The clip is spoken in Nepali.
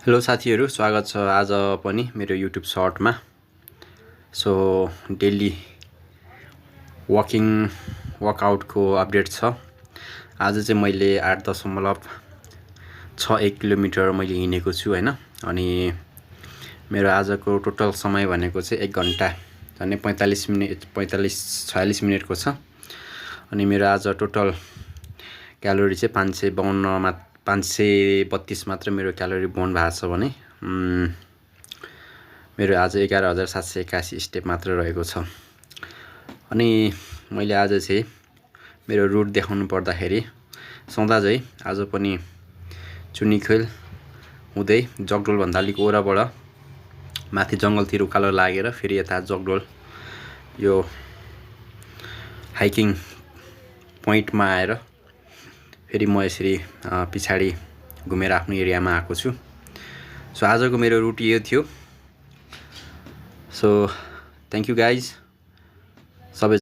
हेलो साथीहरू, स्वागत छ आज पनि मेरो युट्युब सर्टमा। सो डेली वर्कआउटको अपडेट छ। आज चाहिँ मैले 8.61 किलोमिटर मैले हिँडेको छु हैन। अनि मेरो आजको टोटल समय भनेको चाहिँ 1 घन्टा झन्डै 46 मिनटको छ। अनि मेरो आज टोटल क्यालोरी चाहिँ 532 मात्र मेरो क्यालोरी बर्न भएको छ भने मेरो आज 11,781 स्टेप मात्र रहेको छ। अनि मैले आज चाहिँ मेरो रुट देखाउनु पर्दाखेरि सधैँ चाहिँ आज पनि चुनिखेल हुँदै जगडोलभन्दा अलिक ओराबाट माथि जङ्गलतिर उकालो लागेर फेरि यता जगडोल यो हाइकिङ पोइन्टमा आएर फेरि म यसरी पछाडि घुमेर आफ्नो एरियामा आएको छु। सो आजको मेरो रुट यो थियो। So thank you guys. सबै